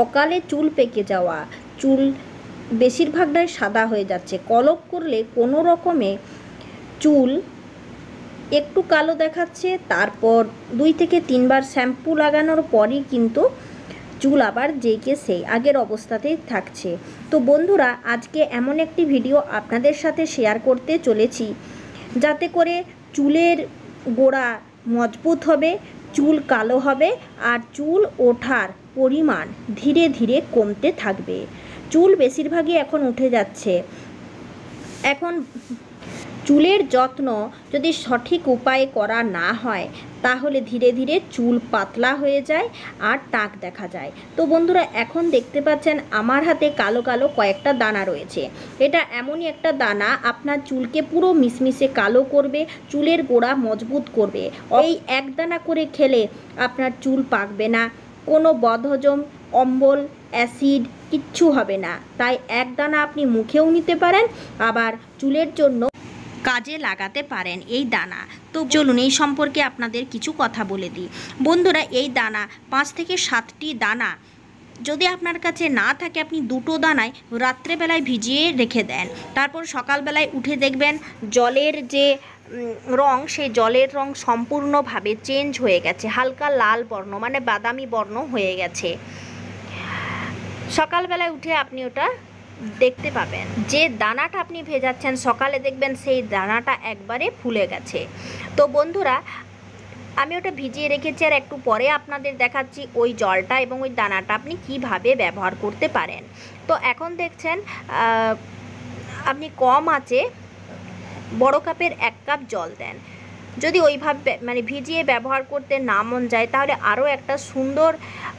অকালে চুল পেকে যাওয়া, চুল বেশিরভাগটাই সাদা হয়ে যাচ্ছে, কলপ করলে কোনো রকমে চুল একটু কালো দেখাচ্ছে, তারপর 2 থেকে 3 বার শ্যাম্পু লাগানোর পরই কিন্তু চুল আবার যেইকে সেই আগের অবস্থাতেই থাকছে। তো বন্ধুরা, আজকে এমন একটি ভিডিও আপনাদের সাথে শেয়ার করতে চলেছি যাতে করে চুলের গোড়া মজবুত হবে, চুল কালো হবে আর চুল ওঠার পরিমাণ ধীরে ধীরে কমতে থাকবে। চুল বেশিরভাগই এখন উঠে যাচ্ছে। এখন চুলের যত্ন যদি সঠিক উপায়ে করা না হয় তাহলে ধীরে ধীরে চুল পাতলা হয়ে যায় আর টাক দেখা যায়। তো বন্ধুরা, এখন দেখতে পাচ্ছেন আমার হাতে কালো কালো কয়েকটা দানা রয়েছে। এটা এমনই একটা দানা আপনার চুলকে পুরো মিশমিশে কালো করবে, চুলের গোড়া মজবুত করবে। এই এক দানা করে খেলে আপনার চুল পাকবে না, কোনো বদহজম, অম্বল, অ্যাসিড কিচ্ছু হবে না। তাই এক দানা আপনি মুখেও নিতে পারেন, আবার চুলের জন্য কাজে লাগাতে পারেন এই দানা। তো চলুন এই সম্পর্কে আপনাদের কিছু কথা বলে দিই। বন্ধুরা, এই দানা 5 থেকে 7টি দানা যদি আপনার কাছে না থাকে, আপনি 2টো দানায় রাত্রেবেলায় ভিজিয়ে রেখে দেন। তারপর সকালবেলায় উঠে দেখবেন জলের যে রং, সেই জলের রং সম্পূর্ণভাবে চেঞ্জ হয়ে গেছে, হালকা লাল বর্ণ মানে বাদামি বর্ণ হয়ে গেছে। সকালবেলায় উঠে আপনি ওটা দেখতে পাবেন। যে দানাটা আপনি ভেজাচ্ছেন সকালে, দেখবেন সেই দানাটা একবারে ফুলে গেছে। তো বন্ধুরা, আমি ওটা ভিজিয়ে রেখেছি আর একটু পরে আপনাদের দেখাচ্ছি ওই জলটা এবং ওই দানাটা আপনি কিভাবে ব্যবহার করতে পারেন। তো এখন দেখছেন আপনি কম আঁচে বড় কাপের 1 কাপ জল দেন। যদি ওইভাবে মানে ভিজিয়ে ব্যবহার করতে না মন যায়, তাহলে আরও একটা সুন্দর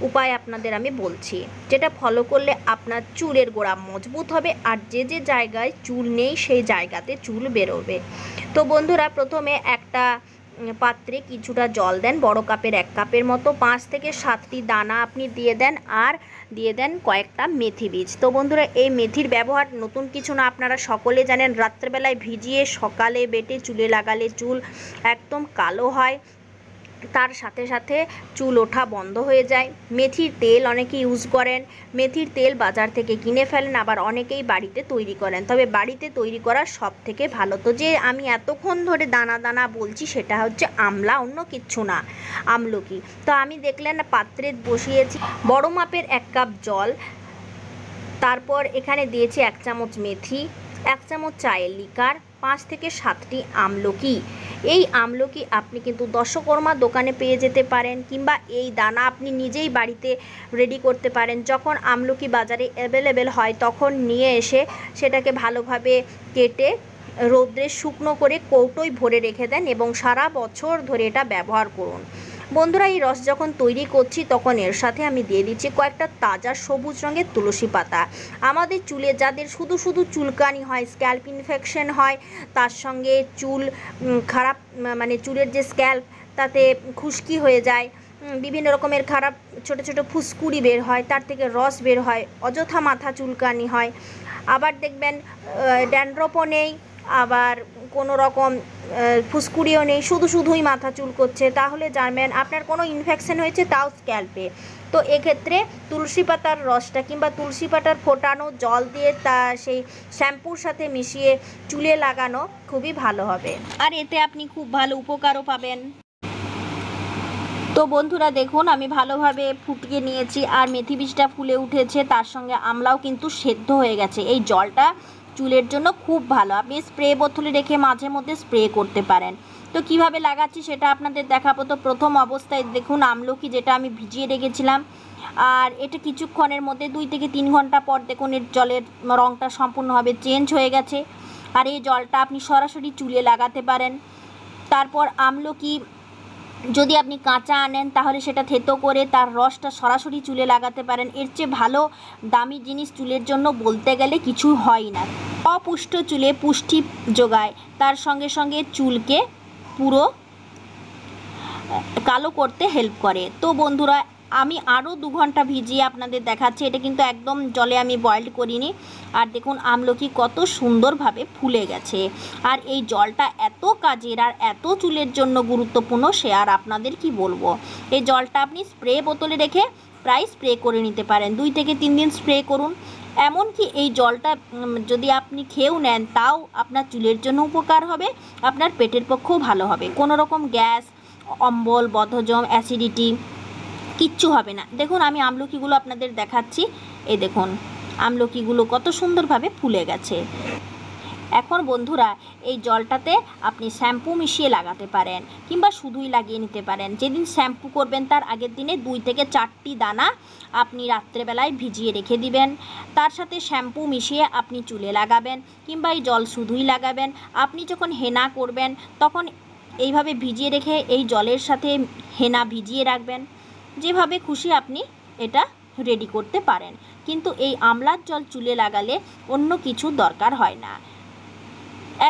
উপায় আপনাদের আমি বলছি, যেটা ফলো করলে আপনার চুলের গোড়া মজবুত হবে আর যে যে জায়গায় চুল নেই সেই জায়গাতে চুল বেরোবে। তো বন্ধুরা, প্রথমে একটা পাত্রে কিছুটা জল দেন, বড় কাপের 1 কাপের মতো। 5 থেকে 7টি দানা আপনি দিয়ে দেন আর দিয়ে দেন কয়েকটা মেথি বীজ। তো বন্ধুরা, এই মেথির ব্যবহার নতুন কিছু না, আপনারা সকলে জানেন। রাত্রেবেলায় ভিজিয়ে সকালে বেটে চুলে লাগালে চুল একদম কালো হয়, তার সাথে সাথে চুল ওঠা বন্ধ হয়ে যায়। মেথির তেল অনেকে ইউজ করেন, মেথির তেল বাজার থেকে কিনে ফেলেন, আবার অনেকেই বাড়িতে তৈরি করেন। তবে বাড়িতে তৈরি করা সব থেকে ভালো। তো যে আমি এতক্ষণ ধরে দানা দানা বলছি সেটা হচ্ছে আমলা, অন্য কিচ্ছু না, আমলকি। তো আমি দেখলেন পাত্রে বসিয়েছি বড় মাপের 1 কাপ জল, তারপর এখানে দিয়েছি 1 চামচ মেথি, 1 চামচ চায়ের লিকার, 5 থেকে 7টি আমলকি। এই আমলকি আপনি কিন্তু দশকর্মার দোকানে পেয়ে যেতে পারেন, কিংবা এই দানা আপনি নিজেই বাড়িতে রেডি করতে পারেন। যখন আমলকি বাজারে অ্যাভেলেবেল হয় তখন নিয়ে এসে সেটাকে ভালোভাবে কেটে রৌদ্রে শুকনো করে কৌটোয় ভরে রেখে দেন এবং সারা বছর ধরে এটা ব্যবহার করুন। বন্ধুরা, এই রস যখন তৈরি করছি তখন এর সাথে আমি দিয়ে দিচ্ছি কয়েকটা তাজা সবুজ রঙের তুলসী পাতা। আমাদের চুলে যাদের শুধু শুধু চুলকানি হয়, স্ক্যাল্প ইনফেকশন হয়, তার সঙ্গে চুল খারাপ মানে চুলের যে স্ক্যাল্প তাতে খুশকি হয়ে যায়, বিভিন্ন রকমের খারাপ ছোট ছোট ফুসকুড়ি বের হয়, তার থেকে রস বের হয়, অযথা মাথা চুলকানি হয়। আবার দেখবেন ড্যান্ড্রফও নেই, আবার কোনো রকম ফুসকুড়িও নেই, শুধুই মাথা চুল করছে, তাহলে জানবেন আপনার কোনো ইনফেকশন হয়েছে, তাও স্ক্যাল্পে। তো এক্ষেত্রে তুলসী পাতার রসটা কিংবা তুলসী পাতার ফোটানো জল দিয়ে তা সেই শ্যাম্পুর সাথে মিশিয়ে চুলে লাগানো খুবই ভালো হবে, আর এতে আপনি খুব ভালো উপকারও পাবেন। তো বন্ধুরা, দেখুন আমি ভালোভাবে ফুটিয়ে নিয়েছি আর মেথি বীজটা ফুলে উঠেছে, তার সঙ্গে আমলাও কিন্তু সেদ্ধ হয়ে গেছে। এই জলটা চুলের জন্য খুব ভালো, আপনি স্প্রে বোতলে রেখে মাঝে মধ্যে স্প্রে করতে পারেন। তো কিভাবে লাগাচ্ছি সেটা আপনাদের দেখাবো। তো প্রথম অবস্থায় দেখুন আমলকি যেটা আমি ভিজিয়ে রেখেছিলাম, আর এটা কিছুক্ষণের মধ্যে 2 থেকে 3 ঘন্টা পর দেখুন এর জলের রঙটা সম্পূর্ণভাবে চেঞ্জ হয়ে গেছে। আর এই জলটা আপনি সরাসরি চুলে লাগাতে পারেন। তারপর আমলকি যদি আপনি কাঁচা আনেন তাহলে সেটা থেতো করে তার রসটা সরাসরি চুলে লাগাতে পারেন। এর চেয়ে ভালো দামি জিনিস চুলের জন্য বলতে গেলে কিছু হয় না। অপুষ্ট চুলে পুষ্টি যোগায়, তার সঙ্গে সঙ্গে চুলকে পুরো কালো করতে হেল্প করে। তো বন্ধুরা, আমি আরও 2 ঘন্টা ভিজিয়ে আপনাদের দেখাচ্ছি। এটা কিন্তু একদম জলে আমি বয়েলড করিনি। আর দেখুন আমলকি কত সুন্দরভাবে ফুলে গেছে। আর এই জলটা এত কাজের আর এত চুলের জন্য গুরুত্বপূর্ণ, সে আর আপনাদের কি বলবো। এই জলটা আপনি স্প্রে বোতলে রেখে প্রায় স্প্রে করে নিতে পারেন। 2 থেকে 3 দিন স্প্রে করুন। এমনকি এই জলটা যদি আপনি খেয়েও নেন তাও আপনার চুলের জন্য উপকার হবে, আপনার পেটের পক্ষেও ভালো হবে। কোনো রকম গ্যাস, অম্বল, বদহজম, অ্যাসিডিটি কিচ্ছু হবে না। দেখুন আমি আমলকিগুলো আপনাদের দেখাচ্ছি। এই দেখুন আমলকিগুলো কত সুন্দরভাবে ফুলে গেছে। এখন বন্ধুরা এই জলটাতে আপনি শ্যাম্পু মিশিয়ে লাগাতে পারেন কিংবা শুধুই লাগিয়ে নিতে পারেন। যেদিন শ্যাম্পু করবেন তার আগের দিনে 2 থেকে 4টি দানা আপনি রাত্রেবেলায় ভিজিয়ে রেখে দিবেন। তার সাথে শ্যাম্পু মিশিয়ে আপনি চুলে লাগাবেন কিংবা এই জল শুধুই লাগাবেন। আপনি যখন হেনা করবেন তখন এইভাবে ভিজিয়ে রেখে এই জলের সাথে হেনা ভিজিয়ে রাখবেন। যেভাবে খুশি আপনি এটা রেডি করতে পারেন, কিন্তু এই আমলার জল চুলে লাগালে অন্য কিছু দরকার হয় না।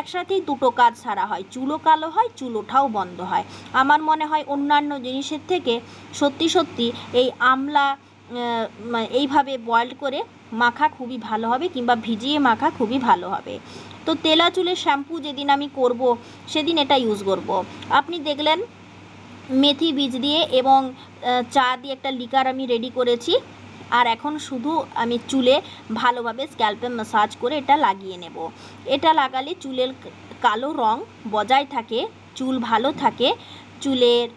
একসাথেই দুটো কাজ সারা হয়, চুলও কালো হয়, চুল ওঠাও বন্ধ হয়। আমার মনে হয় অন্যান্য জিনিসের থেকে সত্যি সত্যি এই আমলা এইভাবে বয়েল করে মাখা খুবই ভালো হবে কিংবা ভিজিয়ে মাখা খুবই ভালো হবে। তো তেলা চুলের শ্যাম্পু যেদিন আমি করব সেদিন এটা ইউজ করব। আপনি দেখলেন মেথি বীজ দিয়ে এবং চা দিয়ে একটা লিকার আমি রেডি করেছি। আর এখন শুধু আমি চুলে ভালোভাবে স্ক্যাল্পে ম্যাসাজ করে এটা লাগিয়ে নেব। এটা লাগালে চুলের কালো রং বজায় থাকে, চুল ভালো থাকে, চুলের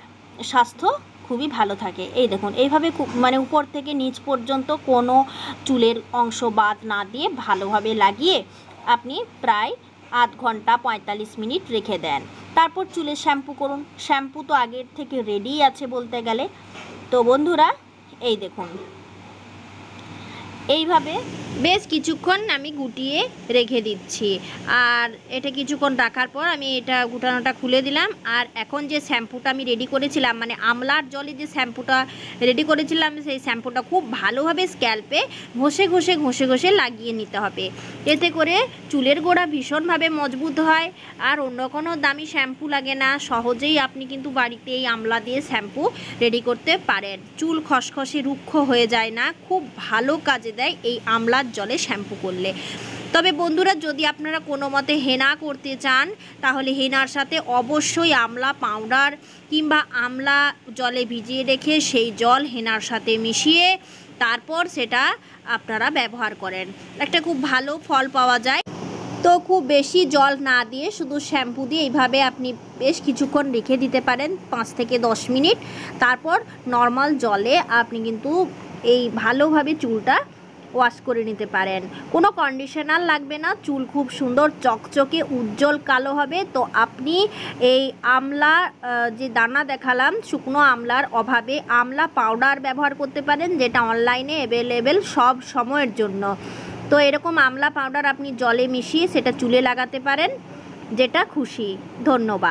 স্বাস্থ্য খুবই ভালো থাকে। এই দেখুন এইভাবে মানে উপর থেকে নিচ পর্যন্ত কোনো চুলের অংশ বাদ না দিয়ে ভালোভাবে লাগিয়ে আপনি প্রায় আধ ঘন্টা 45 মিনিট রেখে দেন। তারপর চুলে শ্যাম্পু করুন। শ্যাম্পু তো আগের থেকে রেডি আছে বলতে গেলে। তো বন্ধুরা এই দেখুন এইভাবে বেশ কিছুক্ষণ আমি গুটিয়ে রেখে দিচ্ছি। আর এটা কিছুক্ষণ রাখার পর আমি এটা গুটানোটা খুলে দিলাম। আর এখন যে শ্যাম্পুটা আমি রেডি করেছিলাম, মানে আমলার জলে যে শ্যাম্পুটা রেডি করেছিলাম, সেই শ্যাম্পুটা খুব ভালোভাবে স্ক্যাল্পে ঘষে ঘষে ঘষে ঘষে লাগিয়ে নিতে হবে। এতে করে চুলের গোড়া ভীষণভাবে মজবুত হয়। আর অন্য কোনো দামি শ্যাম্পু লাগে না, সহজেই আপনি কিন্তু বাড়িতে এই আমলা দিয়ে শ্যাম্পু রেডি করতে পারেন। চুল খসখসে রুক্ষ হয়ে যায় না, খুব ভালো কাজে দেয় এই আমলার জলে শ্যাম্পু করলে। তবে বন্ধুরা যদি আপনারা কোনো মতে হেনা করতে চান তাহলে হেনার সাথে অবশ্যই আমলা পাউডার কিংবা আমলা জলে ভিজিয়ে রেখে সেই জল হেনার সাথে মিশিয়ে তারপর সেটা আপনারা ব্যবহার করেন, একটা খুব ভালো ফল পাওয়া যায়। তো খুব বেশি জল না দিয়ে শুধু শ্যাম্পু দিয়ে এইভাবে আপনি বেশ কিছুক্ষণ রেখে দিতে পারেন, 5 থেকে 10 মিনিট। তারপর নর্মাল জলে আপনি কিন্তু এই ভালোভাবে চুলটা ওয়াশ করে নিতে পারেন। কোনো কন্ডিশনার লাগবে না, চুল খুব সুন্দর চকচকে উজ্জ্বল কালো হবে। তো আপনি এই আমলা যে দানা দেখালাম, শুকনো আমলার অভাবে আমলা পাউডার ব্যবহার করতে পারেন, যেটা অনলাইনে অ্যাভেলেবেল সব সময়ের জন্য। তো এরকম আমলা পাউডার আপনি জলে মিশিয়ে সেটা চুলে লাগাতে পারেন, যেটা খুশি। ধন্যবাদ।